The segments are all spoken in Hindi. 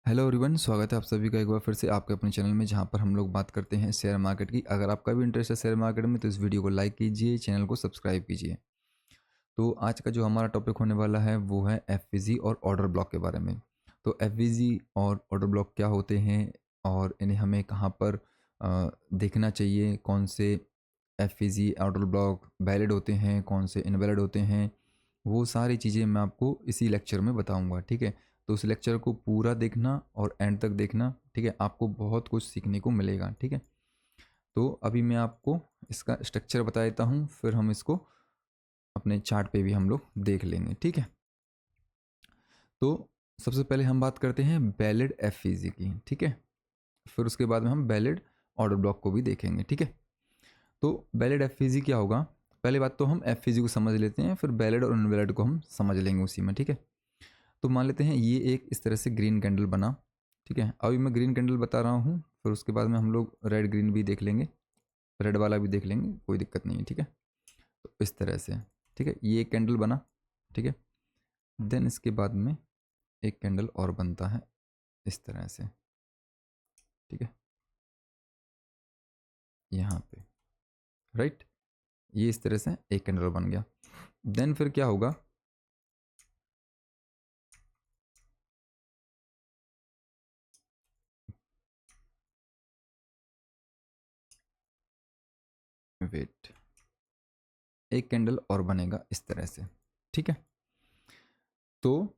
हेलो एवरीवन, स्वागत है आप सभी का एक बार फिर से आपके अपने चैनल में, जहां पर हम लोग बात करते हैं शेयर मार्केट की। अगर आपका भी इंटरेस्ट है शेयर मार्केट में तो इस वीडियो को लाइक कीजिए, चैनल को सब्सक्राइब कीजिए। तो आज का जो हमारा टॉपिक होने वाला है वो है एफवीजी और ऑर्डर ब्लॉक के बारे में। तो एफवीजी और ऑर्डर ब्लॉक क्या होते हैं और इन्हें हमें कहाँ पर देखना चाहिए, कौन से एफवीजी ऑर्डर ब्लॉक वैलिड होते हैं, कौन से इनवैलिड होते हैं, वो सारी चीज़ें मैं आपको इसी लेक्चर में बताऊंगा। ठीक है, तो उस लेक्चर को पूरा देखना और एंड तक देखना। ठीक है, आपको बहुत कुछ सीखने को मिलेगा। ठीक है, तो अभी मैं आपको इसका स्ट्रक्चर बता देता हूँ, फिर हम इसको अपने चार्ट पे भी हम लोग देख लेंगे। ठीक है, तो सबसे पहले हम बात करते हैं वैलिड एफवीजी की। ठीक है, फिर उसके बाद में हम वैलिड ऑर्डर ब्लॉक को भी देखेंगे। ठीक है, तो वैलिड एफवीजी क्या होगा, पहले बात तो हम एफवीजी को समझ लेते हैं, फिर वैलिड और इनवैलिड को हम समझ लेंगे उसी में। ठीक है, तो मान लेते हैं ये एक इस तरह से ग्रीन कैंडल बना। ठीक है, अभी मैं ग्रीन कैंडल बता रहा हूँ, फिर उसके बाद में हम लोग रेड ग्रीन भी देख लेंगे, रेड वाला भी देख लेंगे, कोई दिक्कत नहीं है। ठीक है, तो इस तरह से। ठीक है, ये एक कैंडल बना। ठीक है, देन इसके बाद में एक कैंडल और बनता है इस तरह से। ठीक है, यहाँ पे राइट, ये इस तरह से एक कैंडल बन गया। देन फिर क्या होगा, वेट, एक कैंडल और बनेगा इस तरह से। ठीक है, तो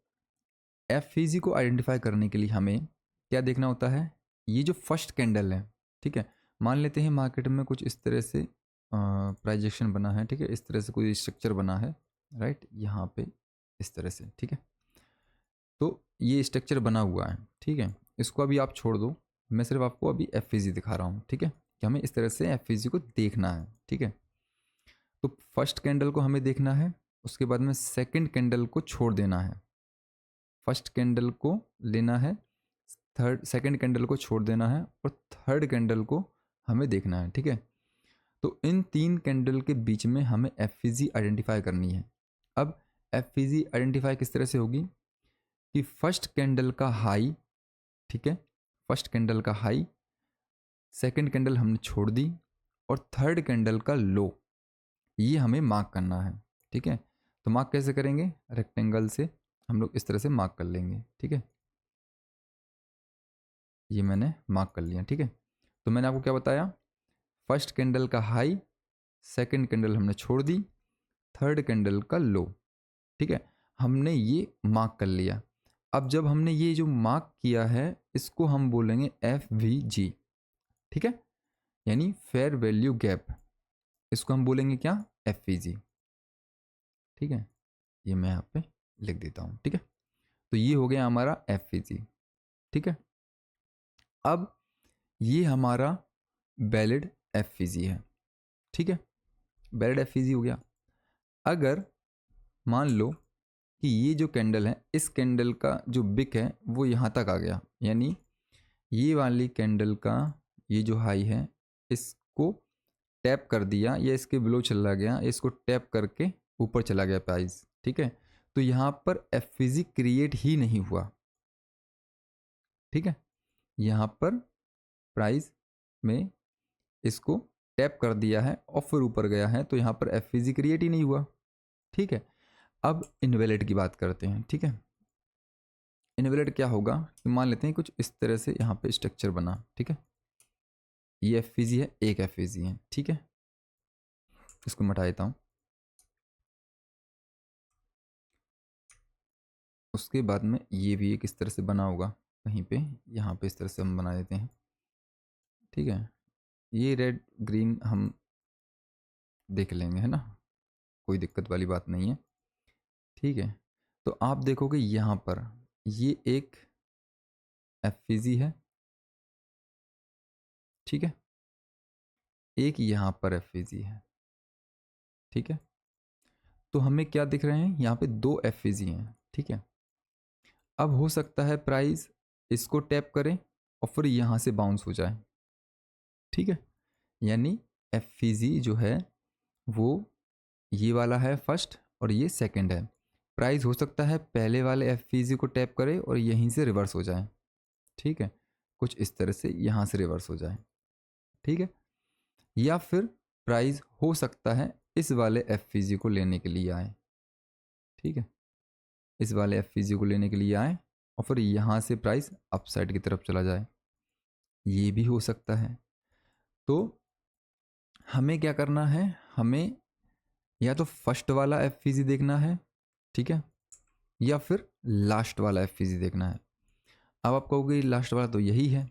एफईजी को आइडेंटिफाई करने के लिए हमें क्या देखना होता है, ये जो फर्स्ट कैंडल है। ठीक है, मान लेते हैं मार्केट में कुछ इस तरह से प्राइजेक्शन बना है। ठीक है, इस तरह से कोई स्ट्रक्चर बना है, राइट, यहाँ पे इस तरह से। ठीक है, तो ये स्ट्रक्चर बना हुआ है। ठीक है, इसको अभी आप छोड़ दो, मैं सिर्फ आपको अभी एफईजी दिखा रहा हूँ। ठीक है, कि हमें इस तरह से एफईजी को देखना है। ठीक है, तो फर्स्ट कैंडल को हमें देखना है, उसके बाद में सेकंड कैंडल को छोड़ देना है, फर्स्ट कैंडल को लेना है, थर्ड सेकंड कैंडल को छोड़ देना है, और थर्ड कैंडल को हमें देखना है। ठीक है, तो इन तीन कैंडल के बीच में हमें एफईजी आइडेंटिफाई करनी है। अब एफईजी आइडेंटिफाई किस तरह से होगी कि फर्स्ट कैंडल का हाई, ठीक है, फर्स्ट कैंडल का हाई, सेकंड कैंडल हमने छोड़ दी, और थर्ड कैंडल का लो, ये हमें मार्क करना है। ठीक है, तो मार्क कैसे करेंगे, रेक्टेंगल से हम लोग इस तरह से मार्क कर लेंगे। ठीक है, ये मैंने मार्क कर लिया। ठीक है, तो मैंने आपको क्या बताया, फर्स्ट कैंडल का हाई, सेकंड कैंडल हमने छोड़ दी, थर्ड कैंडल का लो। ठीक है, हमने ये मार्क कर लिया। अब जब हमने ये जो मार्क किया है, इसको हम बोलेंगे एफ वी जी। ठीक है, यानी फेयर वैल्यू गैप, इसको हम बोलेंगे क्या, एफ वी जी। ठीक है, ये मैं यहाँ पे लिख देता हूँ। ठीक है, तो ये हो गया हमारा एफ वी जी। ठीक है, अब ये हमारा वैलिड एफ वी जी है। ठीक है, वैलिड एफ वी जी हो गया। अगर मान लो कि ये जो कैंडल है, इस कैंडल का जो बिक है वो यहाँ तक आ गया, यानी ये वाली कैंडल का ये जो हाई है, इसको टैप कर दिया, या इसके बिलो चला गया, इसको टैप करके ऊपर चला गया प्राइस। ठीक है, तो यहाँ पर एफवीजी क्रिएट ही नहीं हुआ। ठीक है, यहाँ पर प्राइस में इसको टैप कर दिया है और फिर ऊपर गया है, तो यहाँ पर एफवीजी क्रिएट ही नहीं हुआ। ठीक है, अब इनवैलिड की बात करते हैं। ठीक है, इनवैलिड क्या होगा कि मान लेते हैं कुछ इस तरह से यहाँ पे स्ट्रक्चर बना। ठीक है, ये एफवीजी है, एक एफवीजी है। ठीक है, इसको मिटा देता हूँ। उसके बाद में ये भी एक इस तरह से बना होगा कहीं पे, यहाँ पे इस तरह से हम बना देते हैं। ठीक है, ये रेड ग्रीन हम देख लेंगे, है ना, कोई दिक्कत वाली बात नहीं है। ठीक है, तो आप देखोगे यहाँ पर ये एक एफवीजी है। ठीक है, एक यहाँ पर एफवीजी है। ठीक है, तो हमें क्या दिख रहे हैं, यहाँ पे दो एफवीजी हैं। ठीक है, अब हो सकता है प्राइस इसको टैप करें और फिर यहाँ से बाउंस हो जाए। ठीक है, यानी एफवीजी जो है वो ये वाला है फर्स्ट, और ये सेकंड है। प्राइस हो सकता है पहले वाले एफवीजी को टैप करे और यहीं से रिवर्स हो जाए। ठीक है, कुछ इस तरह से यहाँ से रिवर्स हो जाए, ठीक है। या फिर प्राइस हो सकता है इस वाले एफ को लेने के लिए आए, ठीक है, इस वाले एफ को लेने के लिए आए और फिर यहाँ से प्राइस अपसाइड की तरफ चला जाए, ये भी हो सकता है। तो हमें क्या करना है, हमें या तो फर्स्ट वाला एफ देखना है, ठीक है, या फिर लास्ट वाला एफ देखना है। अब आप कहोगे लास्ट वाला तो यही है,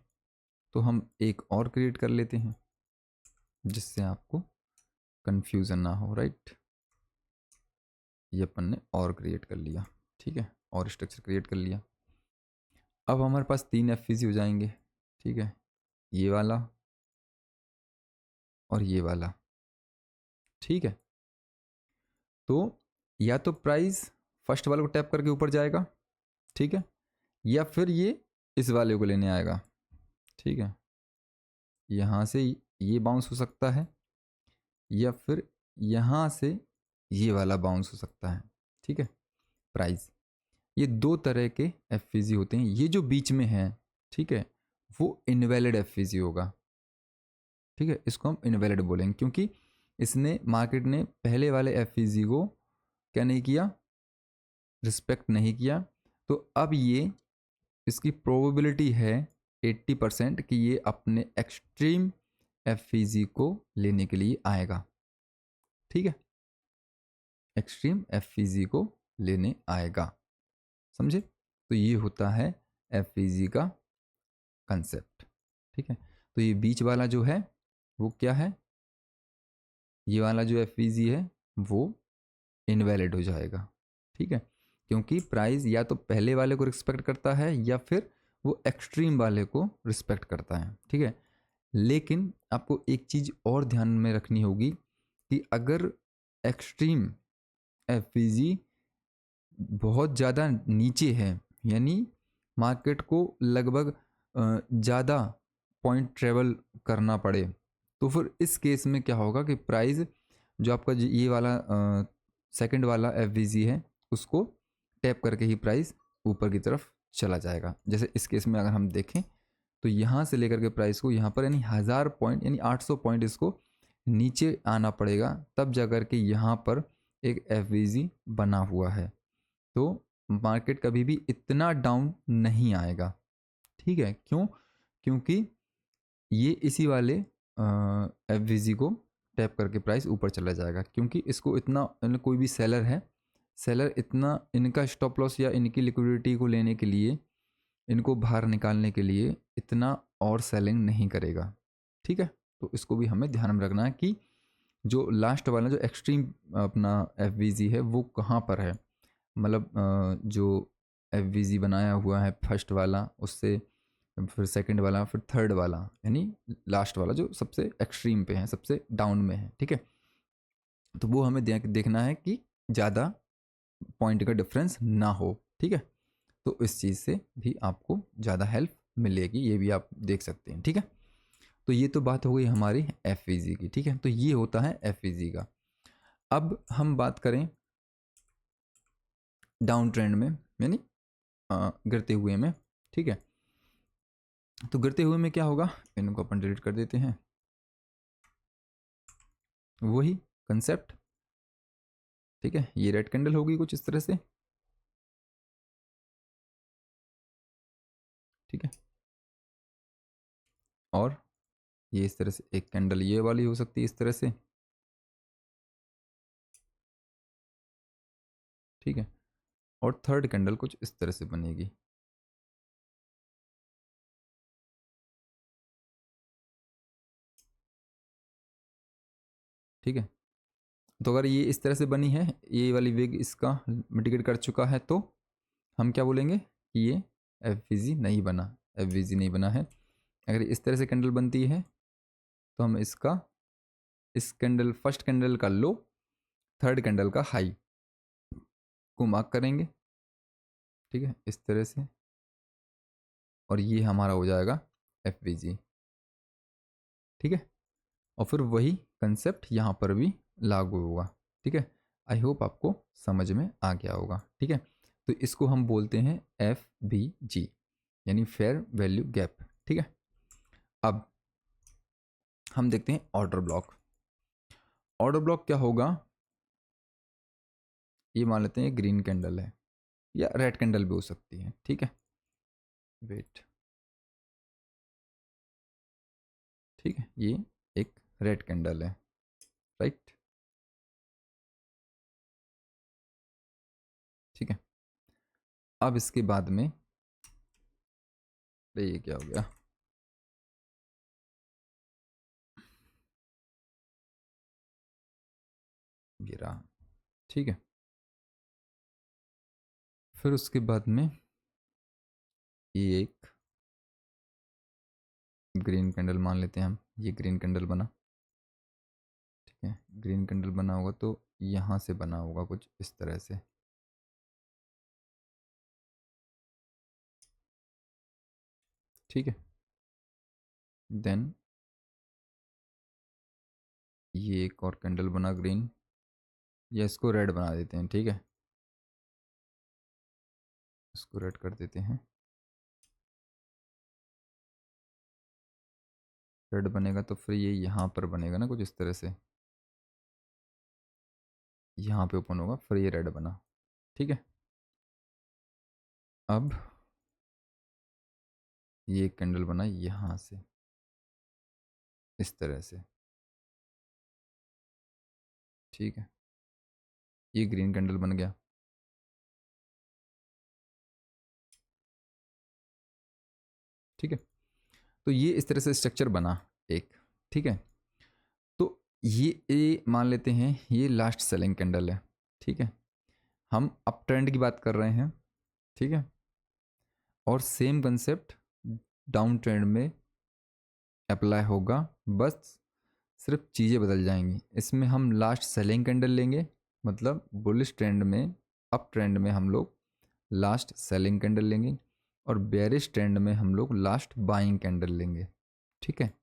तो हम एक और क्रिएट कर लेते हैं जिससे आपको कंफ्यूजन ना हो, राइट। ये अपन ने और क्रिएट कर लिया, ठीक है, और स्ट्रक्चर क्रिएट कर लिया। अब हमारे पास 3 एफ हो जाएंगे, ठीक है, ये वाला और ये वाला, ठीक है। तो या तो प्राइस फर्स्ट वाले को टैप करके ऊपर जाएगा, ठीक है, या फिर ये इस वाले को लेने आएगा, ठीक है, यहाँ से ये बाउंस हो सकता है या फिर यहाँ से ये वाला बाउंस हो सकता है, ठीक है। प्राइस ये 2 तरह के एफ होते हैं। ये जो बीच में है, ठीक है, वो इनवैलिड एफ होगा, ठीक है, इसको हम इनवैलिड बोलेंगे क्योंकि इसने मार्केट ने पहले वाले एफ को क्या नहीं किया, रिस्पेक्ट नहीं किया। तो अब ये इसकी प्रोबेबिलिटी है 80% कि ये अपने एक्सट्रीम एफ को लेने के लिए आएगा, ठीक है, एक्सट्रीम एफ को लेने आएगा, समझे। तो ये होता है एफ का कंसेप्ट, ठीक है। तो ये बीच वाला जो है वो क्या है, ये वाला जो एफ है वो इनवैलिड हो जाएगा, ठीक है, क्योंकि प्राइस या तो पहले वाले को रिस्पेक्ट करता है या फिर वो एक्सट्रीम वाले को रिस्पेक्ट करता है, ठीक है। लेकिन आपको एक चीज़ और ध्यान में रखनी होगी कि अगर एक्सट्रीम एफ बहुत ज़्यादा नीचे है, यानी मार्केट को लगभग ज़्यादा पॉइंट ट्रेवल करना पड़े, तो फिर इस केस में क्या होगा कि प्राइस जो आपका ये वाला सेकंड वाला एफ है उसको टैप करके ही प्राइस ऊपर की तरफ चला जाएगा। जैसे इस केस में अगर हम देखें तो यहाँ से लेकर के प्राइस को यहाँ पर यानी 1000 पॉइंट यानी 800 पॉइंट इसको नीचे आना पड़ेगा, तब जाकर के यहाँ पर एक एफ बना हुआ है। तो मार्केट कभी भी इतना डाउन नहीं आएगा, ठीक है। क्यों, क्योंकि ये इसी वाले एफ को टैप करके प्राइस ऊपर चला जाएगा, क्योंकि इसको इतना कोई भी सेलर है, सेलर इतना इनका स्टॉप लॉस या इनकी लिक्विडिटी को लेने के लिए, इनको बाहर निकालने के लिए इतना और सेलिंग नहीं करेगा, ठीक है। तो इसको भी हमें ध्यान में रखना है कि जो लास्ट वाला जो एक्सट्रीम अपना एफ है वो कहाँ पर है, मतलब जो एफ बनाया हुआ है फर्स्ट वाला, उससे फिर सेकंड वाला, फिर थर्ड वाला, यानी लास्ट वाला जो सबसे एक्सट्रीम पे है, सबसे डाउन में है, ठीक है। तो वो हमें देखना है कि ज़्यादा पॉइंट का डिफरेंस ना हो, ठीक है। तो इस चीज़ से भी आपको ज़्यादा हेल्प मिलेगी, ये भी आप देख सकते हैं, ठीक है। तो ये तो बात हो गई हमारी एफ की, ठीक है। तो ये होता है एफ का। अब हम बात करें डाउन ट्रेंड में, यानी गिरते हुए में, ठीक है। तो गिरते हुए में क्या होगा, इनको अपन डिलीट कर देते हैं, वही कंसेप्ट, ठीक है। ये रेड कैंडल होगी कुछ इस तरह से, ठीक है, और ये इस तरह से एक कैंडल ये वाली हो सकती है इस तरह से, ठीक है, और थर्ड कैंडल कुछ इस तरह से बनेगी, ठीक है। तो अगर ये इस तरह से बनी है, ये वाली वेग इसका मिटिगेट कर चुका है, तो हम क्या बोलेंगे कि ये एफ नहीं बना, एफ नहीं बना है। अगर इस तरह से कैंडल बनती है तो हम इसका, इस कैंडल फर्स्ट कैंडल का लो, थर्ड कैंडल का हाई को मार्क करेंगे, ठीक है, इस तरह से, और ये हमारा हो जाएगा एफ ठीक है। और फिर वही कंसेप्ट यहाँ पर भी लागू होगा, ठीक है। आई होप आपको समझ में आ गया होगा, ठीक है। तो इसको हम बोलते हैं एफ यानी फेयर वैल्यू गैप। ठीक है, अब हम देखते हैं ऑर्डर ब्लॉक। ऑर्डर ब्लॉक क्या होगा, ये मान लेते हैं ग्रीन कैंडल है या रेड कैंडल भी हो सकती है। ठीक है, वेट, ठीक है, ये एक रेड कैंडल है, राइट। ठीक है, अब इसके बाद में ये क्या हो गया, गिरा। ठीक है, फिर उसके बाद में ये एक ग्रीन कैंडल मान लेते हैं हम, ये ग्रीन कैंडल बना। ठीक है, ग्रीन कैंडल बना होगा तो यहाँ से बना होगा कुछ इस तरह से। ठीक है, देन ये एक और कैंडल बना ग्रीन, या इसको रेड बना देते हैं। ठीक है, इसको रेड कर देते हैं। रेड बनेगा तो फिर ये यहाँ पर बनेगा ना कुछ इस तरह से, यहाँ पे ओपन होगा, फिर ये रेड बना। ठीक है, अब ये एक कैंडल बना यहाँ से इस तरह से। ठीक है, ये ग्रीन कैंडल बन गया। ठीक है, तो ये इस तरह से स्ट्रक्चर बना एक। ठीक है, तो ये मान लेते हैं ये लास्ट सेलिंग कैंडल है। ठीक है, हम अप ट्रेंड की बात कर रहे हैं। ठीक है, और सेम कंसेप्ट डाउन ट्रेंड में अप्लाई होगा, बस सिर्फ चीज़ें बदल जाएंगी। इसमें हम लास्ट सेलिंग कैंडल लेंगे, मतलब बुलिश ट्रेंड में, अप ट्रेंड में हम लोग लास्ट सेलिंग कैंडल लेंगे, और बेयरिश ट्रेंड में हम लोग लास्ट बाइंग कैंडल लेंगे। ठीक है,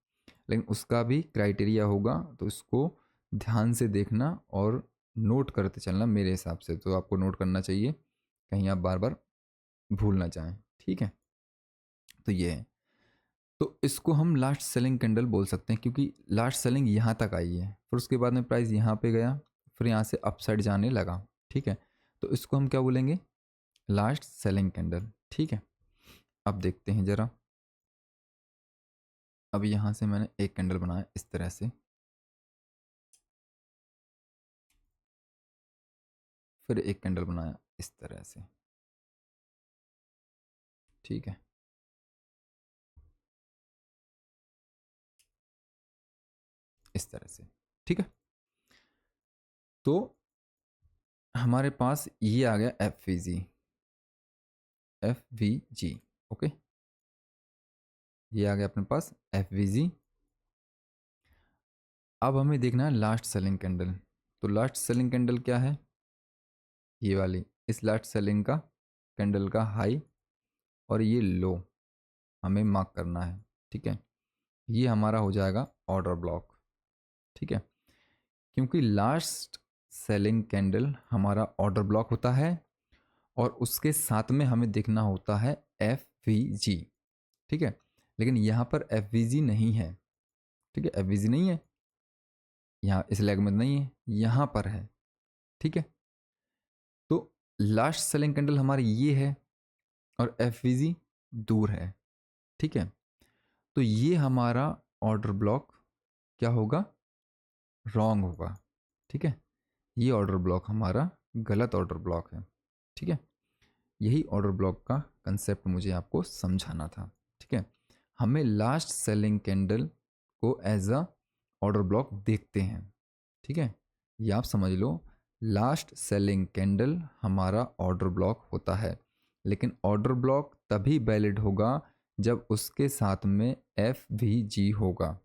लेकिन उसका भी क्राइटेरिया होगा, तो इसको ध्यान से देखना और नोट करते चलना। मेरे हिसाब से तो आपको नोट करना चाहिए, कहीं आप बार बार भूल ना जाएं। ठीक है, तो ये है, तो इसको हम लास्ट सेलिंग कैंडल बोल सकते हैं, क्योंकि लास्ट सेलिंग यहाँ तक आई है, फिर उसके बाद में प्राइस यहाँ पे गया, फिर यहाँ से अपसाइड जाने लगा। ठीक है, तो इसको हम क्या बोलेंगे, लास्ट सेलिंग कैंडल। ठीक है, अब देखते हैं ज़रा। अब यहाँ से मैंने एक कैंडल बनाया इस तरह से, फिर एक कैंडल बनाया इस तरह से। ठीक है, इस तरह से। ठीक है, तो हमारे पास ये आ गया एफ वी जी। ओके, ये आ गया अपने पास एफ वी जी। अब हमें देखना है लास्ट सेलिंग कैंडल। तो लास्ट सेलिंग कैंडल क्या है, ये वाली। इस लास्ट सेलिंग का कैंडल का हाई और ये लो हमें मार्क करना है। ठीक है, ये हमारा हो जाएगा ऑर्डर ब्लॉक। ठीक है, क्योंकि लास्ट सेलिंग कैंडल हमारा ऑर्डर ब्लॉक होता है, और उसके साथ में हमें देखना होता है एफ वी जी। ठीक है, लेकिन यहाँ पर एफ वी जी नहीं है। ठीक है, एफ वी जी नहीं है, यहाँ इस लेग में नहीं है, यहाँ पर है। ठीक है, तो लास्ट सेलिंग कैंडल हमारी ये है, और एफ वी जी दूर है। ठीक है, तो ये हमारा ऑर्डर ब्लॉक क्या होगा, रॉन्ग होगा। ठीक है, ये ऑर्डर ब्लॉक हमारा गलत ऑर्डर ब्लॉक है। ठीक है, यही ऑर्डर ब्लॉक का कंसेप्ट मुझे आपको समझाना था। ठीक है, हमें लास्ट सेलिंग कैंडल को एज अ ऑर्डर ब्लॉक देखते हैं। ठीक है, ये आप समझ लो, लास्ट सेलिंग कैंडल हमारा ऑर्डर ब्लॉक होता है, लेकिन ऑर्डर ब्लॉक तभी वैलिड होगा जब उसके साथ में एफ वी जी होगा।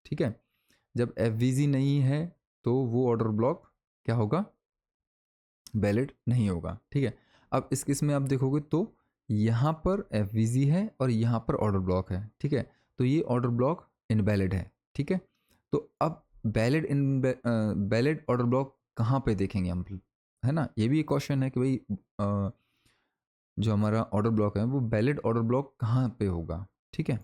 ठीक है, जब एफ वी जी नहीं है तो वो ऑर्डर ब्लॉक क्या होगा, वैलिड नहीं होगा। ठीक है, अब इस केस में आप देखोगे तो यहाँ पर एफ वी जी है और यहाँ पर ऑर्डर ब्लॉक है। ठीक है, तो ये ऑर्डर ब्लॉक इनवैलिड है। ठीक है, तो अब वैलिड ऑर्डर ब्लॉक कहाँ पे देखेंगे हम, है ना। ये भी एक क्वेश्चन है कि भाई जो हमारा ऑर्डर ब्लॉक है वो वैलिड ऑर्डर ब्लॉक कहाँ पे होगा, ठीक है।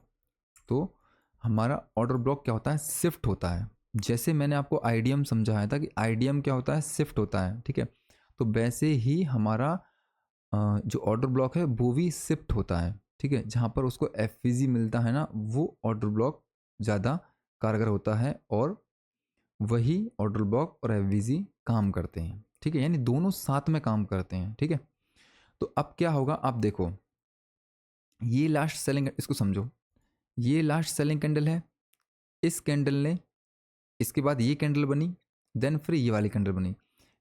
तो हमारा ऑर्डर ब्लॉक क्या होता है, शिफ्ट होता है। जैसे मैंने आपको आईडीएम समझाया था कि आईडीएम क्या होता है, शिफ्ट होता है, ठीक है। तो वैसे ही हमारा जो ऑर्डर ब्लॉक है वो भी शिफ्ट होता है, ठीक है। जहाँ पर उसको एफवीजी मिलता है ना, वो ऑर्डर ब्लॉक ज़्यादा कारगर होता है, और वही ऑर्डर ब्लॉक और एफवीजी काम करते हैं, ठीक है। यानी दोनों साथ में काम करते हैं, ठीक है। तो अब क्या होगा, आप देखो, ये लास्ट सेलिंग, इसको समझो, ये लास्ट सेलिंग कैंडल है, इस कैंडल ने, इसके बाद ये कैंडल बनी, देन फिर ये वाली कैंडल बनी,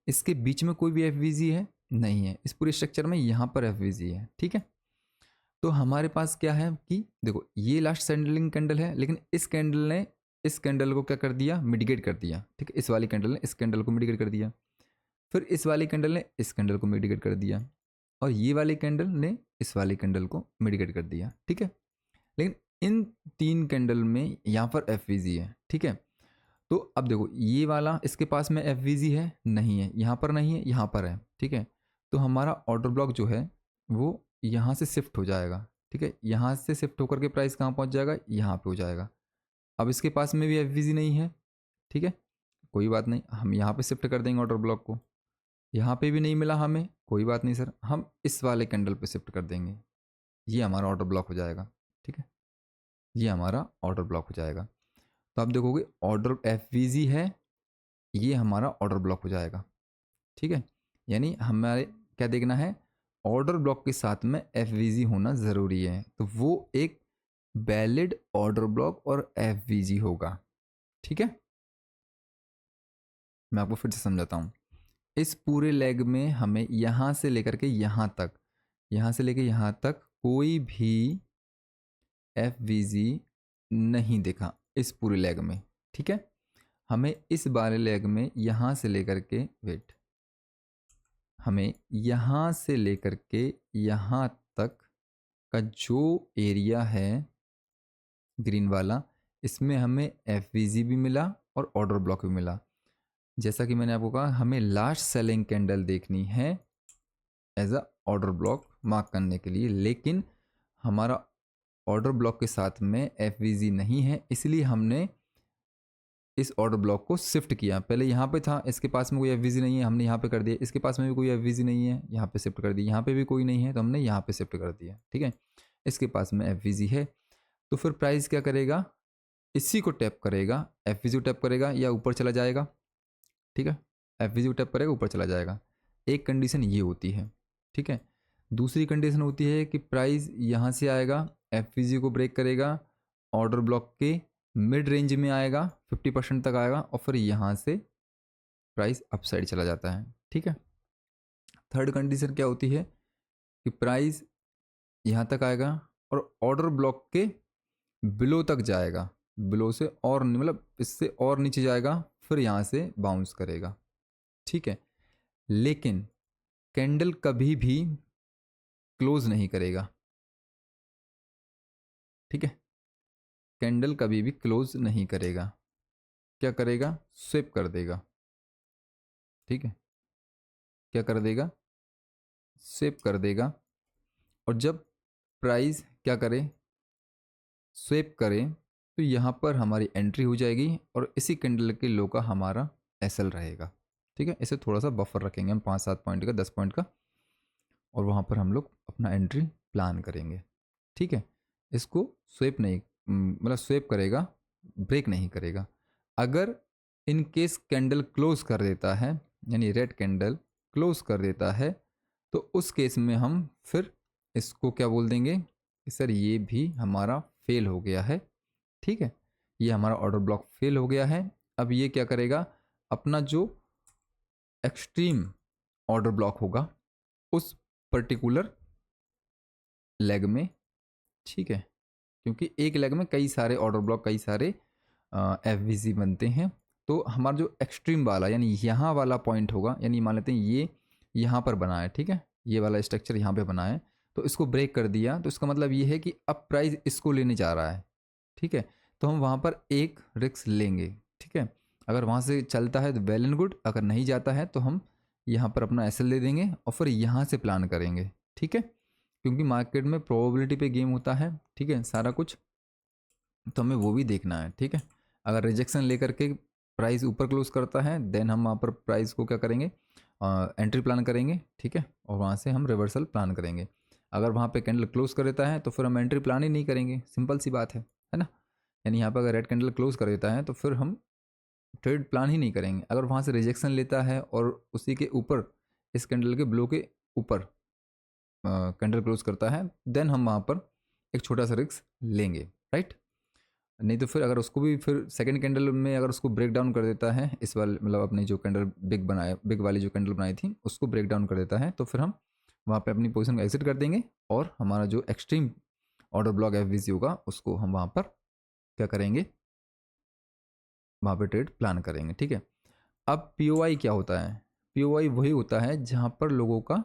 इसके बीच में कोई भी एफवीजी है नहीं है, इस पूरे स्ट्रक्चर में यहाँ पर एफवीजी है, ठीक है। तो हमारे पास क्या है कि देखो, ये लास्ट सेलिंग कैंडल है, लेकिन इस कैंडल ने इस कैंडल को क्या कर दिया, मिटिगेट कर दिया, ठीक है। इस वाली कैंडल ने इस कैंडल को मिटिगेट कर दिया, फिर इस वाली कैंडल ने इस कैंडल को मिटिगेट कर दिया, और ये वाली कैंडल ने इस वाली कैंडल को मिटिगेट कर दिया, ठीक है। लेकिन इन तीन कैंडल में यहाँ पर एफवीजी है, ठीक है। तो अब देखो, ये वाला इसके पास में एफवीजी है नहीं है, यहाँ पर नहीं है, यहाँ पर है, ठीक है। तो हमारा ऑर्डर ब्लॉक जो है वो यहाँ से शिफ्ट हो जाएगा, ठीक है। यहाँ से शिफ्ट होकर के प्राइस कहाँ पहुँच जाएगा, यहाँ पे हो जाएगा। अब इसके पास में भी एफवीजी नहीं है, ठीक है, कोई बात नहीं, हम यहाँ पे शिफ्ट कर देंगे ऑर्डर ब्लॉक को। यहाँ पे भी नहीं मिला हमें, कोई बात नहीं सर, हम इस वाले कैंडल पे शिफ्ट कर देंगे, ये हमारा ऑर्डर ब्लॉक हो जाएगा, ठीक है। ये हमारा ऑर्डर ब्लॉक हो जाएगा। तो आप देखोगे ऑर्डर एफवीजी है, ये हमारा ऑर्डर ब्लॉक हो जाएगा, ठीक है। यानी हमारे क्या देखना है, ऑर्डर ब्लॉक के साथ में एफवीजी होना ज़रूरी है, तो वो एक वैलिड ऑर्डर ब्लॉक और एफवीजी होगा, ठीक है। मैं आपको फिर से समझाता हूँ। इस पूरे लेग में हमें यहाँ से लेकर के यहाँ तक, यहाँ से लेकर यहाँ तक कोई भी एफवीजी नहीं दिखा इस पूरे लेग में, ठीक है। हमें इस वाले लेग में यहाँ से लेकर के, वेट, हमें यहाँ से लेकर के यहाँ तक का जो एरिया है ग्रीन वाला, इसमें हमें एफवीजी भी मिला और ऑर्डर ब्लॉक भी मिला। जैसा कि मैंने आपको कहा, हमें लास्ट सेलिंग कैंडल देखनी है as a order block mark करने के लिए, लेकिन हमारा ऑर्डर ब्लॉक के साथ में एफवीजी नहीं है, इसलिए हमने इस ऑर्डर ब्लॉक को शिफ्ट किया। पहले यहाँ पे था, इसके पास में कोई एफवीजी नहीं है, हमने यहाँ पे कर दिया, इसके पास में भी कोई एफवीजी नहीं है, यहाँ पे शिफ्ट कर दिया, यहाँ पे भी कोई नहीं है तो हमने यहाँ पे शिफ्ट कर दिया, ठीक है। इसके पास में एफवीजी है, तो फिर प्राइस क्या करेगा, इसी को टैप करेगा, एफवीजी को टैप करेगा या ऊपर चला जाएगा, ठीक है। एफवीजी को टैप करेगा, ऊपर चला जाएगा। एक कंडीशन ये होती है, ठीक है। दूसरी कंडीशन होती है कि प्राइस यहाँ से आएगा, एफवीजी को ब्रेक करेगा, ऑर्डर ब्लॉक के मिड रेंज में आएगा, 50% तक आएगा, और फिर यहाँ से प्राइस अपसाइड चला जाता है, ठीक है। थर्ड कंडीशन क्या होती है कि प्राइस यहाँ तक आएगा और ऑर्डर ब्लॉक के बिलो तक जाएगा, बिलो से और मतलब इससे और नीचे जाएगा, फिर यहाँ से बाउंस करेगा, ठीक है। लेकिन कैंडल कभी भी क्लोज नहीं करेगा, ठीक है। कैंडल कभी भी क्लोज नहीं करेगा, क्या करेगा, स्विप कर देगा, ठीक है। क्या कर देगा, स्विप कर देगा। और जब प्राइस क्या करे, स्विप करे, तो यहाँ पर हमारी एंट्री हो जाएगी और इसी कैंडल के लो का हमारा एसएल रहेगा, ठीक है। इसे थोड़ा सा बफर रखेंगे हम, 5-7 पॉइंट का, 10 पॉइंट का, और वहाँ पर हम लोग अपना एंट्री प्लान करेंगे, ठीक है। इसको स्वेप नहीं, मतलब स्वेप करेगा, ब्रेक नहीं करेगा। अगर इन केस कैंडल क्लोज कर देता है, यानी रेड कैंडल क्लोज कर देता है, तो उस केस में हम फिर इसको क्या बोल देंगे कि सर ये भी हमारा फेल हो गया है, ठीक है। ये हमारा ऑर्डर ब्लॉक फेल हो गया है। अब ये क्या करेगा, अपना जो एक्सट्रीम ऑर्डर ब्लॉक होगा उस पर्टिकुलर लेग में, ठीक है, क्योंकि एक लेग में कई सारे ऑर्डर ब्लॉक, कई सारे एफवीजी बनते हैं। तो हमारा जो एक्सट्रीम वाला यानी यहाँ वाला पॉइंट होगा, यानी मान लेते हैं ये यहाँ पर बना है, ठीक है, ये वाला स्ट्रक्चर यहाँ पे बना है, तो इसको ब्रेक कर दिया, तो इसका मतलब ये है कि अब प्राइस इसको लेने जा रहा है, ठीक है। तो हम वहाँ पर एक रिस्क लेंगे, ठीक है। अगर वहाँ से चलता है तो वेल एंड गुड, अगर नहीं जाता है तो हम यहाँ पर अपना एसएल दे देंगे और फिर यहाँ से प्लान करेंगे, ठीक है। क्योंकि मार्केट में प्रोबेबिलिटी पे गेम होता है, ठीक है, सारा कुछ, तो हमें वो भी देखना है, ठीक है। अगर रिजेक्शन लेकर के प्राइस ऊपर क्लोज करता है देन हम वहाँ पर प्राइस को क्या करेंगे, एंट्री प्लान करेंगे, ठीक है, और वहाँ से हम रिवर्सल प्लान करेंगे। अगर वहाँ पे कैंडल क्लोज कर देता है तो फिर हम एंट्री प्लान ही नहीं करेंगे, सिंपल सी बात है ना। यानी यहाँ पर अगर रेड कैंडल क्लोज कर देता है तो फिर हम ट्रेड प्लान ही नहीं करेंगे। अगर वहाँ से रिजेक्शन लेता है और उसी के ऊपर इस कैंडल के ब्लो के ऊपर कैंडल क्लोज करता है देन हम वहाँ पर एक छोटा सा रिस्क लेंगे, राइट। नहीं तो फिर अगर उसको भी फिर सेकंड कैंडल में अगर उसको ब्रेक डाउन कर देता है, इस वाले मतलब अपनी जो कैंडल बिग वाली जो कैंडल बनाई थी उसको ब्रेक डाउन कर देता है, तो फिर हम वहाँ पे अपनी पोजीशन को एग्जिट कर देंगे और हमारा जो एक्सट्रीम ऑर्डर ब्लॉक एफवीसी होगा उसको हम वहाँ पर क्या करेंगे, वहाँ पे ट्रेड प्लान करेंगे, ठीक है। अब पीओआई क्या होता है? पीओआई वही होता है जहाँ पर लोगों का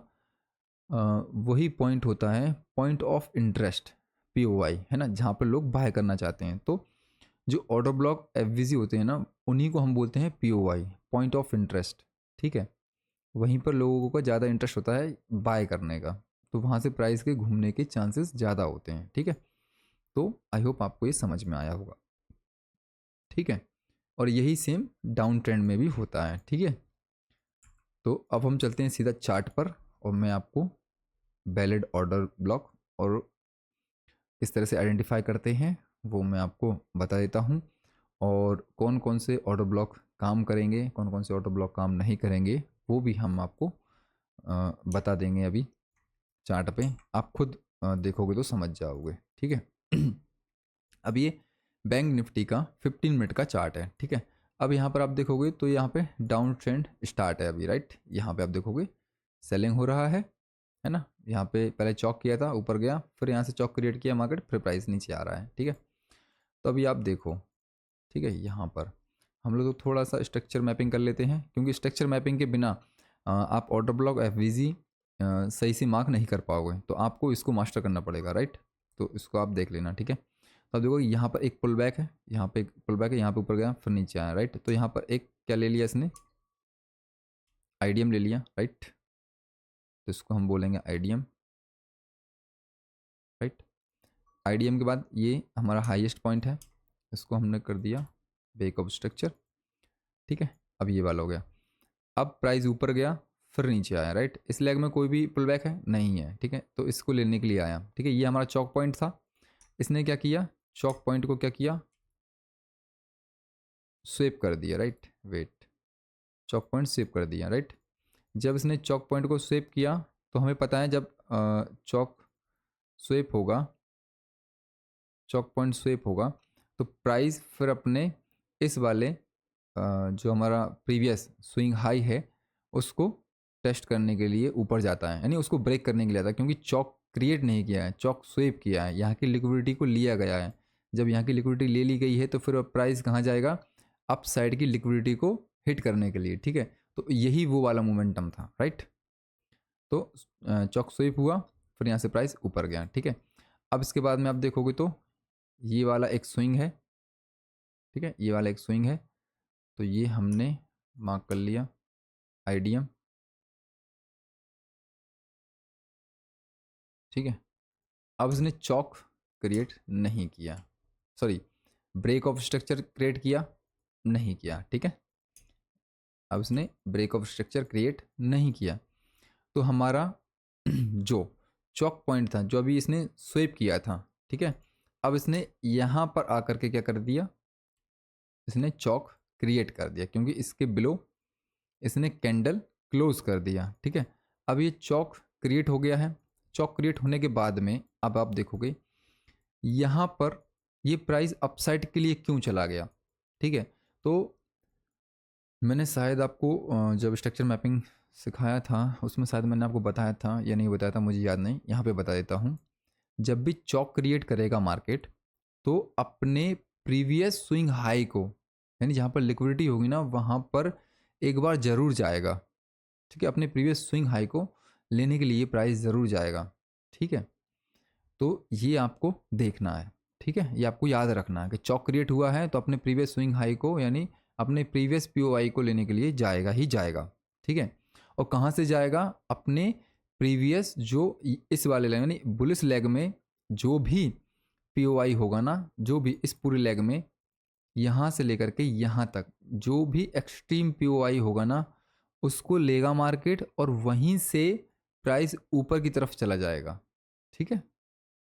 वही पॉइंट होता है, पॉइंट ऑफ इंटरेस्ट, पीओआई है ना, जहाँ पर लोग बाय करना चाहते हैं। तो जो ऑर्डर ब्लॉक एफवीसी होते हैं ना उन्हीं को हम बोलते हैं पीओआई, पॉइंट ऑफ इंटरेस्ट, ठीक है। वहीं पर लोगों का ज़्यादा इंटरेस्ट होता है बाय करने का, तो वहाँ से प्राइस के घूमने के चांसेस ज़्यादा होते हैं, ठीक है। तो आई होप आपको ये समझ में आया होगा, ठीक है। और यही सेम डाउन ट्रेंड में भी होता है, ठीक है। तो अब हम चलते हैं सीधा चार्ट पर और मैं आपको वैलिड ऑर्डर ब्लॉक और किस तरह से आइडेंटिफाई करते हैं वो मैं आपको बता देता हूँ, और कौन कौन से ऑर्डर ब्लॉक काम करेंगे, कौन कौन से ऑर्डर ब्लॉक काम नहीं करेंगे वो भी हम आपको बता देंगे अभी चार्ट पे। आप खुद देखोगे तो समझ जाओगे, ठीक है। अब ये बैंक निफ्टी का 15 मिनट का चार्ट है, ठीक है। अब यहाँ पर आप देखोगे तो यहाँ पे डाउन ट्रेंड स्टार्ट है अभी, राइट। यहाँ पे आप देखोगे सेलिंग हो रहा है ना। यहाँ पे पहले चौक किया था, ऊपर गया, फिर यहाँ से चौक क्रिएट किया मार्केट, फिर प्राइस नीचे आ रहा है, ठीक है। तो अभी आप देखो, ठीक है, यहाँ पर हम लोग तो थोड़ा सा स्ट्रक्चर मैपिंग कर लेते हैं, क्योंकि स्ट्रक्चर मैपिंग के बिना आप ऑर्डर ब्लॉक एफवीजी सही से मार्क नहीं कर पाओगे, तो आपको इसको मास्टर करना पड़ेगा, राइट। तो इसको आप देख लेना, ठीक है। तो आप देखो यहाँ पर एक पुल बैक है, यहाँ पे एक पुल बैक है, यहाँ पे ऊपर गया फिर नीचे आया, राइट। तो यहाँ पर एक क्या ले लिया इसने, आईडीएम ले लिया, राइट। तो इसको हम बोलेंगे आईडीएम, राइट। आईडीएम के बाद ये हमारा हाईएस्ट पॉइंट है, इसको हमने कर दिया बेक ऑफ स्ट्रक्चर, ठीक है। अब ये वाला हो गया। अब प्राइस ऊपर गया फिर नीचे आया, राइट। इस लेग में कोई भी पुल बैक है नहीं है, ठीक है। तो इसको लेने के लिए आया, ठीक है। ये हमारा चौक पॉइंट था, इसने क्या किया, चौक पॉइंट को क्या किया, स्वेप कर दिया, राइट। वेट, चौक पॉइंट स्वेप कर दिया, राइट। जब इसने चौक पॉइंट को स्वेप किया तो हमें पता है जब चौक स्वेप होगा, चौक पॉइंट स्वेप होगा तो प्राइस फिर अपने इस वाले जो हमारा प्रीवियस स्विंग हाई है उसको टेस्ट करने के लिए ऊपर जाता है, यानी उसको ब्रेक करने के लिए आता है, क्योंकि चौक क्रिएट नहीं किया है, चौक स्वेप किया है, यहाँ की लिक्विडिटी को लिया गया है। जब यहाँ की लिक्विडिटी ले ली गई है तो फिर प्राइस कहाँ जाएगा, अप साइड की लिक्विडिटी को हिट करने के लिए, ठीक है। तो यही वो वाला मोमेंटम था, राइट। तो चौक स्वेप हुआ फिर यहाँ से प्राइस ऊपर गया, ठीक है। अब इसके बाद में आप देखोगे तो ये वाला एक स्विंग है, ठीक है, ये वाला एक स्विंग है, तो ये हमने मार्क कर लिया आईडीएम, ठीक है। अब इसने चौक क्रिएट नहीं किया, sorry break of structure create किया नहीं किया, ठीक है। अब इसने ब्रेक ऑफ स्ट्रक्चर क्रिएट नहीं किया तो हमारा जो चौक पॉइंट था जो अभी इसने स्वेप किया था, ठीक है, अब इसने यहाँ पर आकर के क्या कर दिया, इसने चौक क्रिएट कर दिया, क्योंकि इसके बिलो इसने कैंडल क्लोज कर दिया, ठीक है। अब ये चौक क्रिएट हो गया है। चौक क्रिएट होने के बाद में अब आप देखोगे यहाँ पर ये प्राइस अपसाइड के लिए क्यों चला गया, ठीक है। तो मैंने शायद आपको जब स्ट्रक्चर मैपिंग सिखाया था उसमें शायद मैंने आपको बताया था या नहीं बताया था, मुझे याद नहीं, यहाँ पे बता देता हूँ। जब भी चौक क्रिएट करेगा मार्केट तो अपने प्रीवियस स्विंग हाई को, यानी जहाँ पर लिक्विडिटी होगी ना वहाँ पर एक बार ज़रूर जाएगा, ठीक है। अपने प्रीवियस स्विंग हाई को लेने के लिए प्राइस ज़रूर जाएगा, ठीक है। तो ये आपको देखना है, ठीक है, ये आपको याद रखना है कि चौक क्रिएट हुआ है तो अपने प्रीवियस स्विंग हाई को यानी अपने प्रीवियस पीओआई को लेने के लिए जाएगा ही जाएगा, ठीक है। और कहाँ से जाएगा, अपने प्रीवियस जो इस वाले लेग यानी बुलिश लेग में जो भी पीओआई होगा ना, जो भी इस पूरे लेग में यहाँ से लेकर के यहाँ तक जो भी एक्सट्रीम पीओआई होगा ना, उसको लेगा मार्केट और वहीं से प्राइस ऊपर की तरफ चला जाएगा। ठीक है,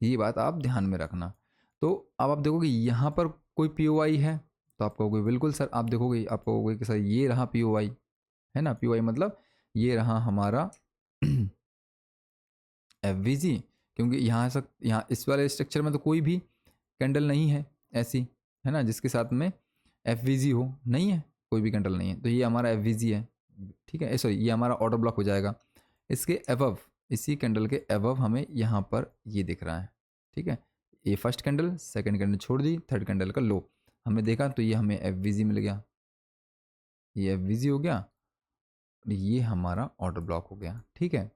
ये बात आप ध्यान में रखना। तो अब आप देखोगे यहाँ पर कोई पीओआई है तो आप कहोगे बिल्कुल सर, आप देखोगे आप कहोगे कि सर ये रहा पीओआई, है ना, पीओआई मतलब ये रहा हमारा एफवीजी, क्योंकि यहाँ इस वाले स्ट्रक्चर में तो कोई भी कैंडल नहीं है ऐसी, है ना, जिसके साथ में एफवीजी हो, नहीं है, कोई भी कैंडल नहीं है, तो ये हमारा एफवीजी है। ठीक है, सॉरी ये हमारा ऑर्डर ब्लॉक हो जाएगा। इसके एबव, इसी कैंडल के एबव हमें यहाँ पर ये दिख रहा है। ठीक है, ये फर्स्ट कैंडल, सेकंड कैंडल छोड़ दी, थर्ड कैंडल का लो हमने देखा, तो ये हमें एफवीजी मिल गया, ये एफवीजी हो गया, ये हमारा ऑर्डर ब्लॉक हो गया। ठीक है,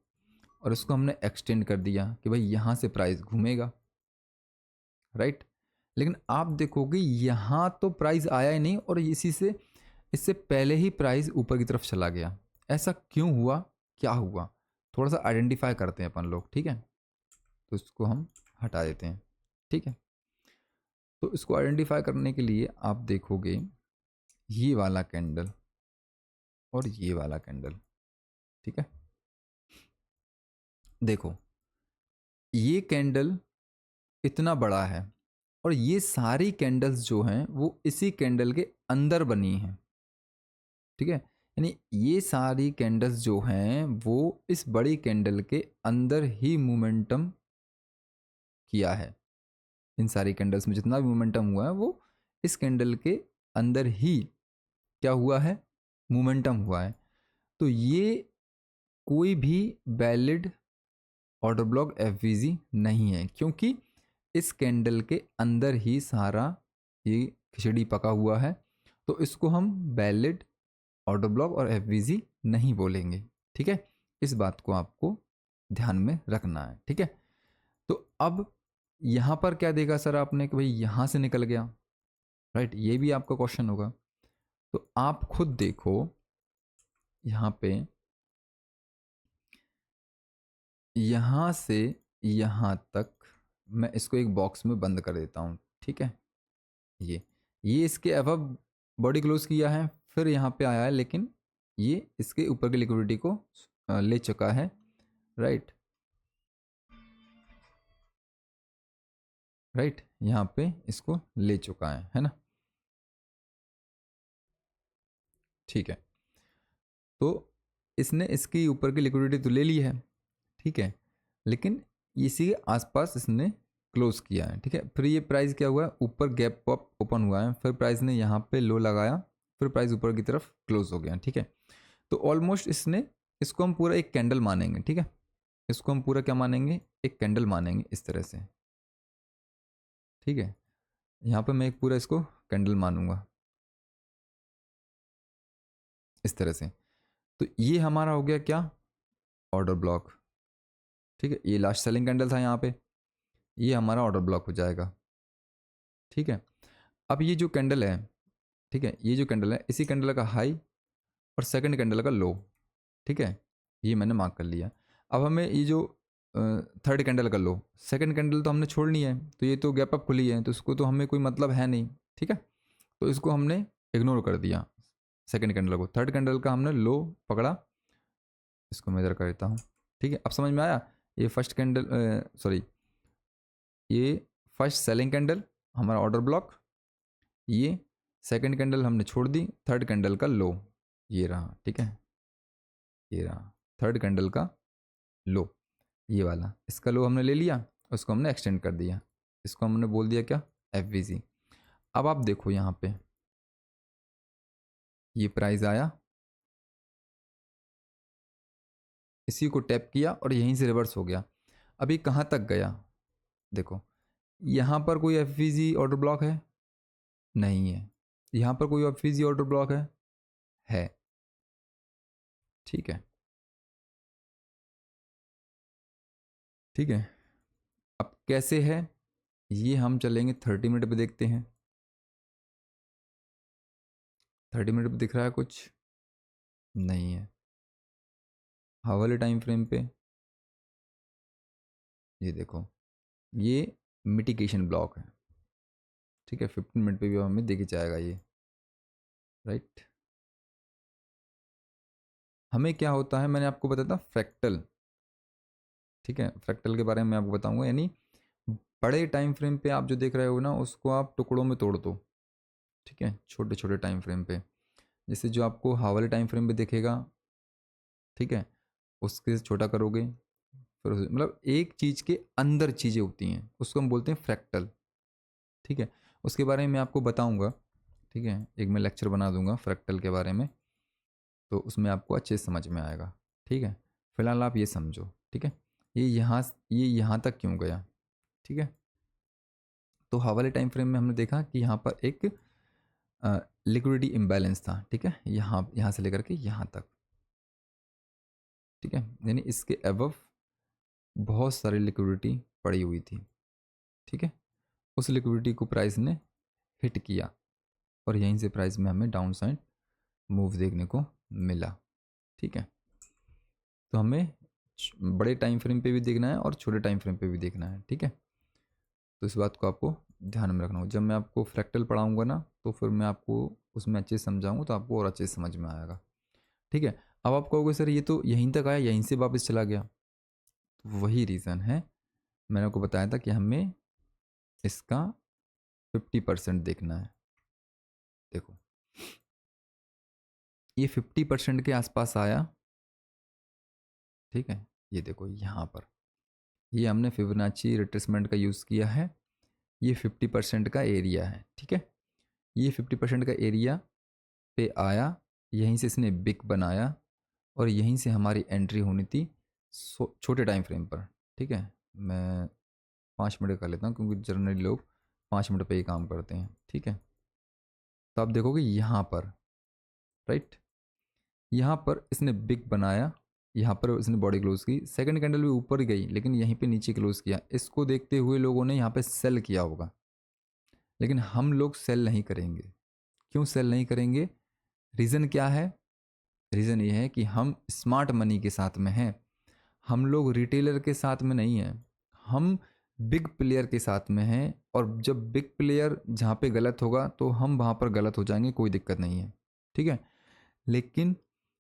और इसको हमने एक्सटेंड कर दिया कि भाई यहाँ से प्राइस घूमेगा, राइट। लेकिन आप देखोगे यहाँ तो प्राइस आया ही नहीं और इससे पहले ही प्राइस ऊपर की तरफ चला गया। ऐसा क्यों हुआ, क्या हुआ, थोड़ा सा आइडेंटिफाई करते हैं अपन लोग। ठीक है, तो इसको हम हटा देते हैं। ठीक है, तो इसको आइडेंटिफाई करने के लिए आप देखोगे ये वाला कैंडल और ये वाला कैंडल। ठीक है, देखो ये कैंडल इतना बड़ा है और ये सारी कैंडल्स जो हैं वो इसी कैंडल के अंदर बनी हैं। ठीक है, यानी ये सारी कैंडल्स जो हैं वो इस बड़ी कैंडल के अंदर ही मोमेंटम किया है। इन सारी कैंडल्स में जितना भी मोमेंटम हुआ है वो इस कैंडल के अंदर ही क्या हुआ है, मोमेंटम हुआ है। तो ये कोई भी वैलिड ऑर्डर ब्लॉक एफवीजी नहीं है, क्योंकि इस कैंडल के अंदर ही सारा ये खिचड़ी पका हुआ है। तो इसको हम वैलिड ऑर्डर ब्लॉक और एफवीजी नहीं बोलेंगे। ठीक है, इस बात को आपको ध्यान में रखना है। ठीक है, तो अब यहाँ पर क्या देखा सर आपने कि भाई यहाँ से निकल गया, राइट, ये भी आपका क्वेश्चन होगा। तो आप खुद देखो यहाँ पे, यहाँ से यहाँ तक मैं इसको एक बॉक्स में बंद कर देता हूँ। ठीक है, ये इसके अबव बॉडी क्लोज किया है, फिर यहाँ पे आया है, लेकिन ये इसके ऊपर की लिक्विडिटी को ले चुका है, राइट, राइट, यहाँ पे इसको ले चुका है ना। ठीक है, तो इसने इसके ऊपर की लिक्विडिटी तो ले ली है, ठीक है, लेकिन इसी के आसपास इसने क्लोज किया है। ठीक है, फिर ये प्राइस क्या हुआ है, ऊपर गैप पॉप ओपन हुआ है, फिर प्राइस ने यहाँ पे लो लगाया, फिर प्राइस ऊपर की तरफ क्लोज हो गया। ठीक है, तो ऑलमोस्ट इसको हम पूरा एक कैंडल मानेंगे। ठीक है, इसको हम पूरा क्या मानेंगे, एक कैंडल मानेंगे इस तरह से। ठीक है, यहाँ पे मैं एक पूरा इसको कैंडल मानूंगा इस तरह से। तो ये हमारा हो गया क्या, ऑर्डर ब्लॉक। ठीक है, ये लास्ट सेलिंग कैंडल था यहाँ पे, ये हमारा ऑर्डर ब्लॉक हो जाएगा। ठीक है, अब ये जो कैंडल है, ठीक है, ये जो कैंडल है इसी कैंडल का हाई और सेकंड कैंडल का लो। ठीक है, ये मैंने मार्क कर लिया। अब हमें ये जो थर्ड कैंडल का लो, सेकंड कैंडल तो हमने छोड़नी है, तो ये तो गैप अप खुली है तो इसको तो हमें कोई मतलब है नहीं। ठीक है, तो इसको हमने इग्नोर कर दिया, सेकंड कैंडल को। थर्ड कैंडल का हमने लो पकड़ा, इसको मैं इधर कर देता हूँ। ठीक है, अब समझ में आया, ये फर्स्ट कैंडल, सॉरी, ये फर्स्ट सेलिंग कैंडल हमारा ऑर्डर ब्लॉक, ये सेकंड कैंडल हमने छोड़ दी, थर्ड कैंडल का लो ये रहा। ठीक है, ये रहा थर्ड कैंडल का लो, ये वाला, इसका लो हमने ले लिया, उसको हमने एक्सटेंड कर दिया, इसको हमने बोल दिया क्या, एफ। अब आप देखो यहाँ पे ये प्राइस आया, इसी को टैप किया और यहीं से रिवर्स हो गया। अभी कहाँ तक गया, देखो यहाँ पर कोई एफ ऑर्डर ब्लॉक है, नहीं है। यहाँ पर कोई एफ ऑर्डर ब्लॉक है। ठीक है, ठीक है, अब कैसे है ये हम चलेंगे 30 मिनट पे, देखते हैं 30 मिनट पे दिख रहा है कुछ, नहीं है। हावले टाइम फ्रेम पे ये देखो, ये मिटिगेशन ब्लॉक है, ठीक है। 15 मिनट पे भी हमें दिख जाएगा ये, राइट। हमें क्या होता है, मैंने आपको बताया था फ्रैक्टल, ठीक है। फ्रैक्टल के बारे में मैं आपको बताऊंगा, यानी बड़े टाइम फ्रेम पे आप जो देख रहे हो ना, उसको आप टुकड़ों में तोड़ दो, ठीक है, छोटे छोटे टाइम फ्रेम पे। जैसे जो आपको हावले टाइम फ्रेम पे दिखेगा, ठीक है, उसके छोटा करोगे, फिर मतलब एक चीज़ के अंदर चीज़ें होती हैं, उसको हम बोलते हैं फ्रैक्टल, ठीक है। उसके बारे में मैं आपको बताऊंगा, ठीक है, एक मैं लेक्चर बना दूंगा फ्रैक्टल के बारे में, तो उसमें आपको अच्छे से समझ में आएगा, ठीक है। फिलहाल आप ये समझो, ठीक है, ये यहाँ तक क्यों गया, ठीक है। तो हवाले टाइम फ्रेम में हमने देखा कि यहाँ पर एक लिक्विडिटी इम्बैलेंस था, ठीक है, यहाँ यहाँ से लेकर के यहाँ तक, ठीक है, यानी इसके अबव बहुत सारी लिक्विडिटी पड़ी हुई थी, ठीक है। उस लिक्विडिटी को प्राइस ने हिट किया और यहीं से प्राइस में हमें डाउन साइड मूव देखने को मिला, ठीक है। तो हमें बड़े टाइम फ्रेम पे भी देखना है और छोटे टाइम फ्रेम पे भी देखना है, ठीक है। तो इस बात को आपको ध्यान में रखना होगा। जब मैं आपको फ्रैक्टल पढ़ाऊंगा ना, तो फिर मैं आपको उसमें अच्छे से समझाऊंगा, तो आपको और अच्छे से समझ में आएगा, ठीक है। अब आप कहोगे सर ये तो यहीं तक आया, यहीं से वापस चला गया, तो वही रीज़न है, मैंने आपको बताया था कि हमें इसका 50% देखना है। देखो, ये 50% के आसपास आया, ठीक है। ये देखो यहाँ पर, ये हमने फिबोनाची रिट्रेसमेंट का यूज़ किया है, ये 50% का एरिया है, ठीक है। ये 50% का एरिया पे आया, यहीं से इसने बिग बनाया और यहीं से हमारी एंट्री होनी थी छोटे टाइम फ्रेम पर, ठीक है। मैं 5 मिनट कर लेता हूँ, क्योंकि जनरली लोग 5 मिनट पे ही काम करते हैं, ठीक है। तो आप देखोगे यहाँ पर, राइट, यहाँ पर इसने बिग बनाया, यहाँ पर इसने बॉडी क्लोज की, सेकंड कैंडल भी ऊपर गई लेकिन यहीं पे नीचे क्लोज किया। इसको देखते हुए लोगों ने यहाँ पे सेल किया होगा, लेकिन हम लोग सेल नहीं करेंगे। क्यों सेल नहीं करेंगे? रीज़न क्या है? रीज़न ये है कि हम स्मार्ट मनी के साथ में हैं, हम लोग रिटेलर के साथ में नहीं हैं, हम बिग प्लेयर के साथ में हैं। और जब बिग प्लेयर जहाँ पे गलत होगा तो हम वहाँ पर गलत हो जाएंगे, कोई दिक्कत नहीं है, ठीक है। लेकिन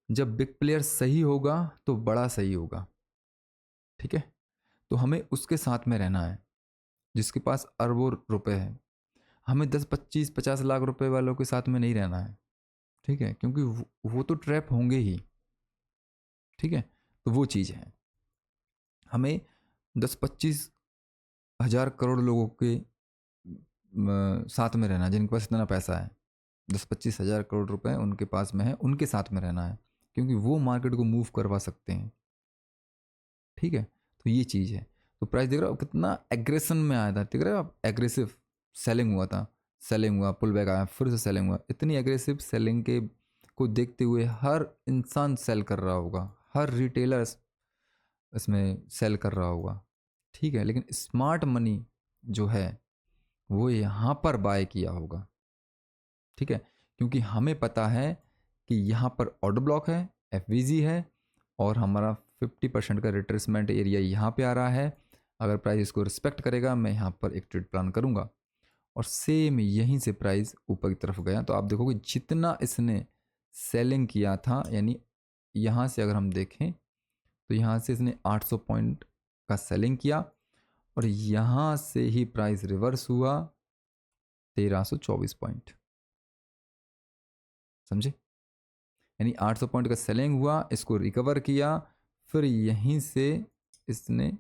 जब बिग प्लेयर सही होगा तो बड़ा सही होगा, ठीक है। तो हमें उसके साथ में रहना है जिसके पास अरबों रुपए है। हमें 10 25 50 लाख रुपए वालों के साथ में नहीं रहना है, ठीक है, क्योंकि वो तो ट्रैप होंगे ही, ठीक है। तो वो चीज़ है, हमें 10 25 हज़ार करोड़ लोगों के साथ में रहना है, जिनके पास इतना पैसा है, 10 25 हज़ार करोड़ रुपए उनके पास में है, उनके साथ में रहना है, क्योंकि वो मार्केट को मूव करवा सकते हैं, ठीक है। तो ये चीज़ है। तो प्राइस देख रहे हो कितना एग्रेशन में आया था, देख रहे हो आप, एग्रेसिव सेलिंग हुआ था, सेलिंग हुआ, पुल बैक आया, फिर से सेलिंग हुआ। इतनी एग्रेसिव सेलिंग के को देखते हुए हर इंसान सेल कर रहा होगा, हर रिटेलर इसमें सेल कर रहा होगा, ठीक है। लेकिन स्मार्ट मनी जो है वो यहाँ पर बाय किया होगा, ठीक है, क्योंकि हमें पता है कि यहाँ पर ऑर्डर ब्लॉक है, एफवीजी है, और हमारा 50% का रिट्रेसमेंट एरिया यहाँ पे आ रहा है। अगर प्राइस इसको रिस्पेक्ट करेगा, मैं यहाँ पर एक ट्रेड प्लान करूँगा, और सेम यहीं से प्राइस ऊपर की तरफ गया। तो आप देखोगे जितना इसने सेलिंग किया था, यानी यहाँ से अगर हम देखें तो यहाँ से इसने 800 पॉइंट का सेलिंग किया, और यहाँ से ही प्राइस रिवर्स हुआ 1324 पॉइंट, समझे। यानी 800 पॉइंट का सेलिंग हुआ, इसको रिकवर किया, फिर यहीं से इसने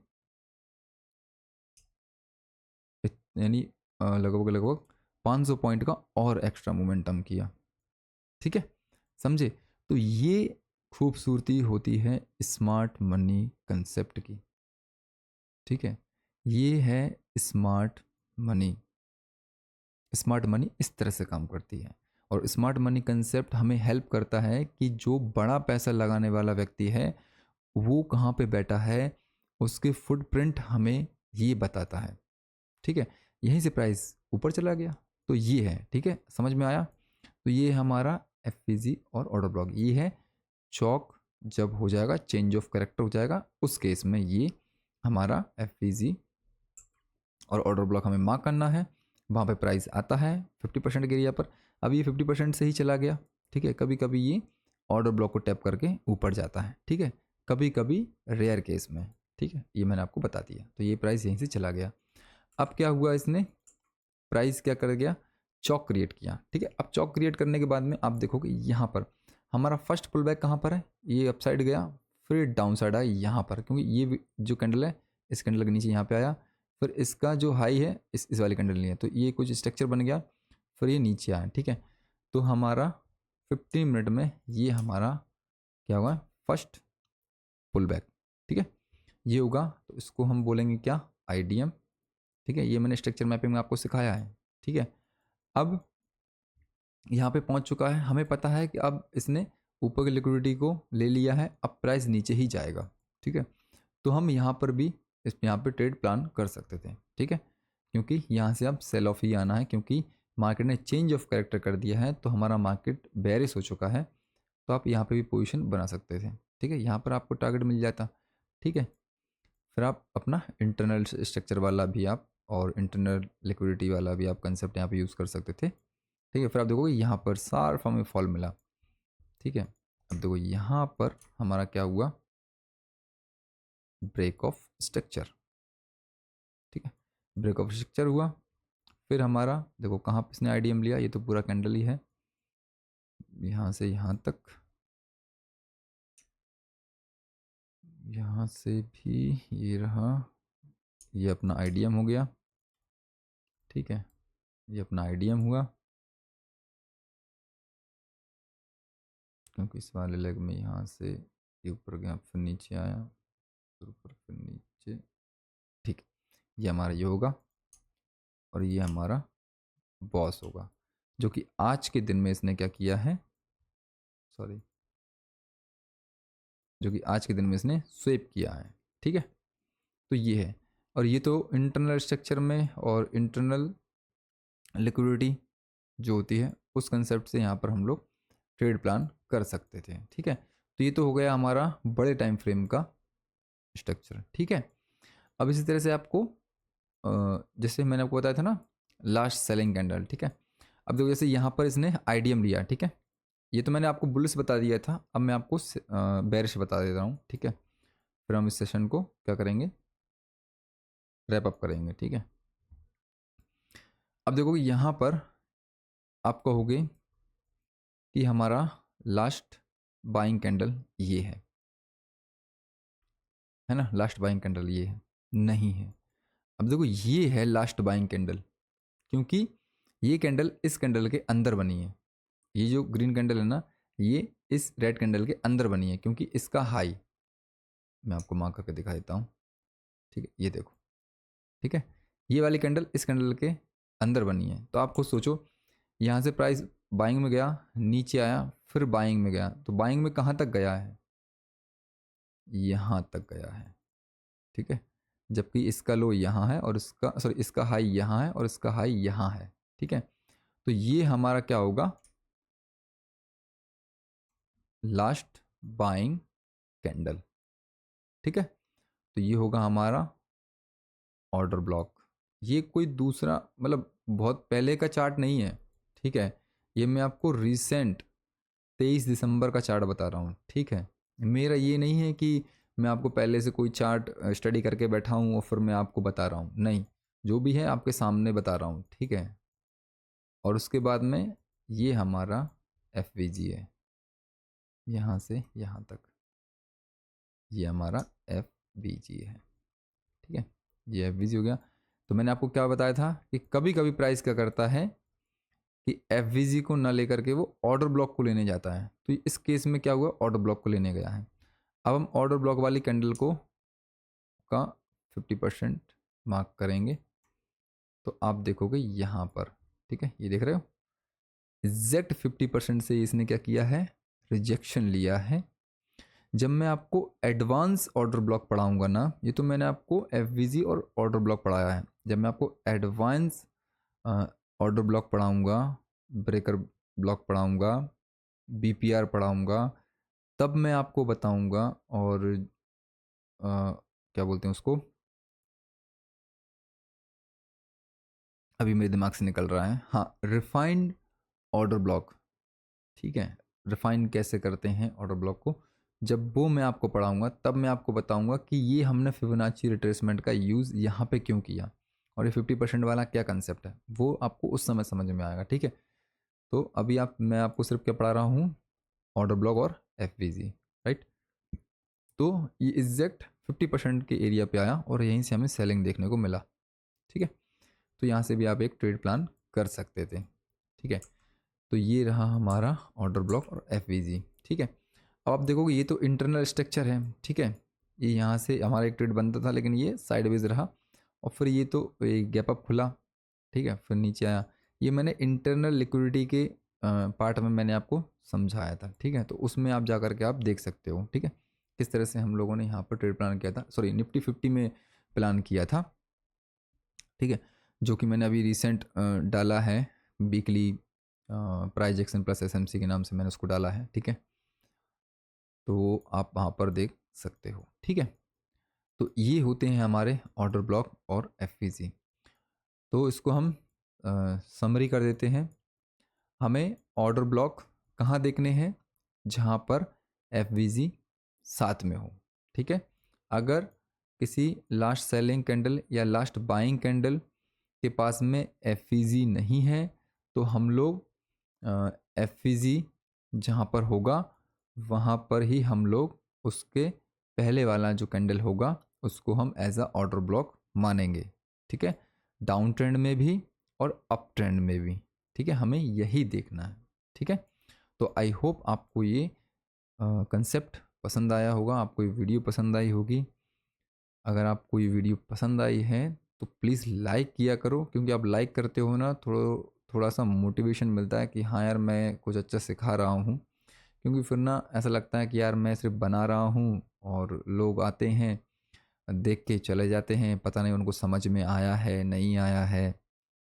यानी लगभग लगभग 500 पॉइंट का और एक्स्ट्रा मोमेंटम किया, ठीक है, समझे। तो ये खूबसूरती होती है स्मार्ट मनी कंसेप्ट की, ठीक है। ये है स्मार्ट मनी। स्मार्ट मनी इस तरह से काम करती है, और स्मार्ट मनी कंसेप्ट हमें हेल्प करता है कि जो बड़ा पैसा लगाने वाला व्यक्ति है वो कहाँ पे बैठा है, उसके फुटप्रिंट हमें ये बताता है, ठीक है। यहीं से प्राइस ऊपर चला गया, तो ये है, ठीक है, समझ में आया। तो ये हमारा एफपीजी और ऑर्डर ब्लॉक, ये है चौक। जब हो जाएगा, चेंज ऑफ कैरेक्टर हो जाएगा, उस केस में ये हमारा FVG और ऑर्डर ब्लॉक हमें मार्क करना है, वहाँ पे प्राइस आता है 50% के एरिया पर। अब ये 50% से ही चला गया, ठीक है। कभी कभी ये ऑर्डर ब्लॉक को टैप करके ऊपर जाता है, ठीक है, कभी कभी रेयर केस में, ठीक है। ये मैंने आपको बता दिया। तो ये प्राइस यहीं से चला गया। अब क्या हुआ, इसने प्राइस क्या कर गया, चौक क्रिएट किया, ठीक है। अब चौक क्रिएट करने के बाद में आप देखोगे यहाँ पर हमारा फर्स्ट पुल बैक कहाँ पर है, ये अपसाइड गया, फिर डाउन साइड आया यहाँ पर, क्योंकि ये जो कैंडल है इस कैंडल के नीचे यहाँ पे आया, फिर इसका जो हाई है इस वाली कैंडल नहीं है, तो ये कुछ स्ट्रक्चर बन गया, फिर ये नीचे आया, ठीक है। तो हमारा 15 मिनट में ये हमारा क्या हुआ, फर्स्ट पुल बैक, ठीक है। ये होगा तो इसको हम बोलेंगे क्या, IDM, ठीक है। ये मैंने स्ट्रक्चर मैपिंग में आपको सिखाया है, ठीक है। अब यहाँ पे पहुँच चुका है, हमें पता है कि अब इसने ऊपर की लिक्विडिटी को ले लिया है, अब प्राइस नीचे ही जाएगा, ठीक है। तो हम यहाँ पर भी यहाँ पे ट्रेड प्लान कर सकते थे, ठीक है, क्योंकि यहाँ से अब सेल ऑफ ही आना है, क्योंकि मार्केट ने चेंज ऑफ कैरेक्टर कर दिया है, तो हमारा मार्केट बेरिश हो चुका है। तो आप यहाँ पे भी पोजीशन बना सकते थे, ठीक है। यहाँ पर आपको टारगेट मिल जाता, ठीक है। फिर आप अपना इंटरनल स्ट्रक्चर वाला भी आप और इंटरनल लिक्विडिटी वाला भी आप कंसेप्ट यहाँ पे यूज़ कर सकते थे, ठीक है। फिर आप देखोगे यहाँ पर सार्फ हमें फॉल मिला, ठीक है। अब देखो यहाँ पर हमारा क्या हुआ, ब्रेक ऑफ स्ट्रक्चर, ठीक है, ब्रेक ऑफ स्ट्रक्चर हुआ। फिर हमारा देखो कहाँ पे इसने IDM लिया, ये तो पूरा कैंडल ही है, यहाँ से यहाँ तक, यहाँ से भी ये रहा, ये अपना IDM हो गया, ठीक है, ये अपना IDM हुआ, क्योंकि इस वाले लेग में यहाँ से ये ऊपर गया, फिर नीचे आया, फिर ऊपर फिर नीचे, ठीक है। ये हमारा ये होगा और ये हमारा बॉस होगा, जो कि आज के दिन में इसने क्या किया है, सॉरी, जो कि आज के दिन में इसने स्वेप किया है, ठीक है। तो ये है, और ये तो इंटरनल स्ट्रक्चर में और इंटरनल लिक्विडिटी जो होती है उस कंसेप्ट से यहाँ पर हम लोग ट्रेड प्लान कर सकते थे, ठीक है। तो ये तो हो गया हमारा बड़े टाइम फ्रेम का स्ट्रक्चर, ठीक है। अब इसी तरह से आपको जैसे मैंने आपको बताया था ना लास्ट सेलिंग कैंडल, ठीक है। अब देखो जैसे यहाँ पर इसने IDM लिया, ठीक है। ये तो मैंने आपको बुलिश बता दिया था, अब मैं आपको बेरिश बता देता हूँ, ठीक है। फिर हम इस सेशन को क्या करेंगे, रैप अप करेंगे, ठीक है। अब देखो यहाँ पर आप कहोगे कि हमारा लास्ट बाइंग कैंडल ये है ना, लास्ट बाइंग कैंडल ये है, नहीं है। अब देखो ये है लास्ट बाइंग कैंडल, क्योंकि ये कैंडल इस कैंडल के अंदर बनी है, ये जो ग्रीन कैंडल है ना, ये इस रेड कैंडल के अंदर बनी है, क्योंकि इसका हाई मैं आपको मार्क करके दिखा देता हूँ, ठीक है। ये देखो, ठीक है, ये वाली कैंडल इस कैंडल के अंदर बनी है। तो आप खुद सोचो, यहाँ से प्राइस बाइंग में गया, नीचे आया, फिर बाइंग में गया, तो बाइंग में कहाँ तक गया है, यहाँ तक गया है, ठीक है। जबकि इसका लो यहाँ है और इसका सॉरी इसका हाई यहाँ है और इसका हाई यहाँ है, ठीक है। तो ये हमारा क्या होगा, लास्ट बाइंग कैंडल, ठीक है। तो ये होगा हमारा ऑर्डर ब्लॉक। ये कोई दूसरा मतलब बहुत पहले का चार्ट नहीं है, ठीक है। ये मैं आपको रिसेंट 23 दिसंबर का चार्ट बता रहा हूँ, ठीक है। मेरा ये नहीं है कि मैं आपको पहले से कोई चार्ट स्टडी करके बैठा हूँ और फिर मैं आपको बता रहा हूँ, नहीं, जो भी है आपके सामने बता रहा हूँ, ठीक है। और उसके बाद में ये हमारा FVG है, यहाँ से यहाँ तक ये हमारा FVG है, ठीक है। ये FVG हो गया। तो मैंने आपको क्या बताया था कि कभी कभी प्राइस क्या करता है कि FVG को ना लेकर के वो ऑर्डर ब्लॉक को लेने जाता है। तो इस केस में क्या हुआ, ऑर्डर ब्लॉक को लेने गया है। अब हम ऑर्डर ब्लॉक वाली कैंडल को का 50% मार्क करेंगे, तो आप देखोगे यहाँ पर, ठीक है, ये देख रहे हो एग्जैक्ट 50% से इसने क्या किया है, रिजेक्शन लिया है। जब मैं आपको एडवांस ऑर्डर ब्लॉक पढ़ाऊंगा ना, ये तो मैंने आपको FVG और ऑर्डर ब्लॉक पढ़ाया है, जब मैं आपको एडवांस ऑर्डर ब्लॉक पढ़ाऊंगा, ब्रेकर ब्लॉक पढ़ाऊंगा, BPR पढ़ाऊंगा, तब मैं आपको बताऊंगा। और क्या बोलते हैं उसको, अभी मेरे दिमाग से निकल रहा है, हाँ, रिफाइंड ऑर्डर ब्लॉक। ठीक है, रिफाइन कैसे करते हैं ऑर्डर ब्लॉक को, जब वो मैं आपको पढ़ाऊँगा तब मैं आपको बताऊँगा कि ये हमने फिबोनाची रिट्रेसमेंट का यूज़ यहाँ पे क्यों किया और ये 50% वाला क्या कंसेप्ट है, वो आपको उस समय समझ में आएगा। ठीक है, तो अभी मैं आपको सिर्फ क्या पढ़ा रहा हूँ, ऑर्डर ब्लॉक और एफवीजी, राइट। तो ये एग्जैक्ट 50% के एरिया पे आया और यहीं से हमें सेलिंग देखने को मिला। ठीक है, तो यहाँ से भी आप एक ट्रेड प्लान कर सकते थे। ठीक है, तो ये रहा हमारा ऑर्डर ब्लॉक और एफवीजी। ठीक है, अब आप देखोगे ये तो इंटरनल स्ट्रक्चर है। ठीक है, ये यहाँ से हमारा एक ट्रेड बनता था लेकिन ये साइडवेज रहा और फिर ये तो गैप अप खुला। ठीक है, फिर नीचे आया। ये मैंने इंटरनल लिक्विडिटी के पार्ट में मैंने आपको समझाया था। ठीक है, तो उसमें आप जा करके आप देख सकते हो। ठीक है, किस तरह से हम लोगों ने यहाँ पर ट्रेड प्लान किया था, सॉरी निफ्टी 50 में प्लान किया था। ठीक है, जो कि मैंने अभी रिसेंट डाला है, weekly price action plus SMC के नाम से मैंने उसको डाला है। ठीक है, तो आप वहाँ पर देख सकते हो। ठीक है, तो ये होते हैं हमारे ऑर्डर ब्लॉक और एफवीजी। तो इसको हम समरी कर देते हैं। हमें ऑर्डर ब्लॉक कहाँ देखने हैं, जहाँ पर एफवीजी साथ में हो। ठीक है, अगर किसी लास्ट सेलिंग कैंडल या लास्ट बाइंग कैंडल के पास में एफवीजी नहीं है तो हम लोग एफवीजी जहाँ पर होगा वहाँ पर ही हम लोग उसके पहले वाला जो कैंडल होगा उसको हम एज अ ऑर्डर ब्लॉक मानेंगे। ठीक है, डाउन ट्रेंड में भी और अप ट्रेंड में भी। ठीक है, हमें यही देखना है। ठीक है, तो आई होप आपको ये कंसेप्ट पसंद आया होगा, आपको ये वीडियो पसंद आई होगी। अगर आपको ये वीडियो पसंद आई है तो प्लीज़ लाइक किया करो, क्योंकि आप लाइक करते हो ना, थोड़ा सा मोटिवेशन मिलता है कि हाँ यार मैं कुछ अच्छा सिखा रहा हूँ। क्योंकि फिर ना ऐसा लगता है कि यार मैं सिर्फ बना रहा हूँ और लोग आते हैं देख के चले जाते हैं, पता नहीं उनको समझ में आया है नहीं आया है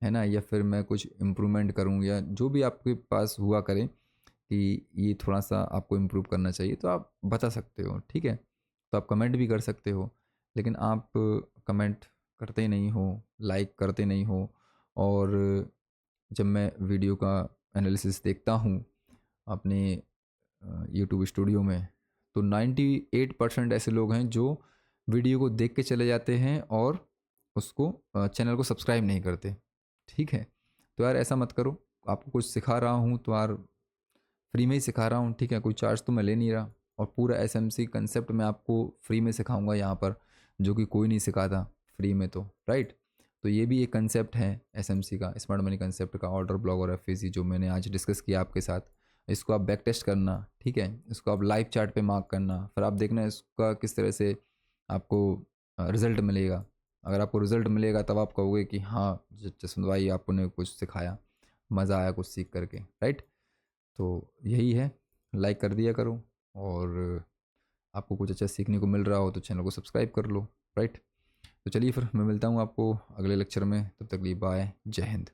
ना, या फिर मैं कुछ इम्प्रूवमेंट करूँ या जो भी आपके पास हुआ करे कि ये थोड़ा सा आपको इम्प्रूव करना चाहिए तो आप बता सकते हो। ठीक है, तो आप कमेंट भी कर सकते हो, लेकिन आप कमेंट करते नहीं हो, लाइक करते नहीं हो। और जब मैं वीडियो का एनालिसिस देखता हूँ अपने यूट्यूब स्टूडियो में, तो 98% ऐसे लोग हैं जो वीडियो को देख के चले जाते हैं और उसको चैनल को सब्सक्राइब नहीं करते। ठीक है, तो यार ऐसा मत करो, आपको कुछ सिखा रहा हूँ तो यार फ्री में ही सिखा रहा हूँ। ठीक है, कोई चार्ज तो मैं ले नहीं रहा, और पूरा एसएमसी कंसेप्ट मैं आपको फ्री में सिखाऊंगा यहाँ पर, जो कि कोई नहीं सिखाता फ्री में, तो राइट। तो ये भी एक कंसेप्ट है एसएमसी का, स्मार्ट मनी कंसेप्ट का, ऑर्डर ब्लॉक और एफएसी, जो मैंने आज डिस्कस किया आपके साथ। इसको आप बैक टेस्ट करना। ठीक है, इसको आप लाइव चार्ट पे मार्क करना, फिर आप देखना इसका किस तरह से आपको रिजल्ट मिलेगा। अगर आपको रिजल्ट मिलेगा तब आप कहोगे कि हाँ जसवंत भाई आपने कुछ सिखाया, मज़ा आया कुछ सीख करके, राइट। तो यही है, लाइक कर दिया करो, और आपको कुछ अच्छा सीखने को मिल रहा हो तो चैनल को सब्सक्राइब कर लो, राइट। तो चलिए फिर मैं मिलता हूँ आपको अगले लेक्चर में, तब तक लिए बाय, जय हिंद।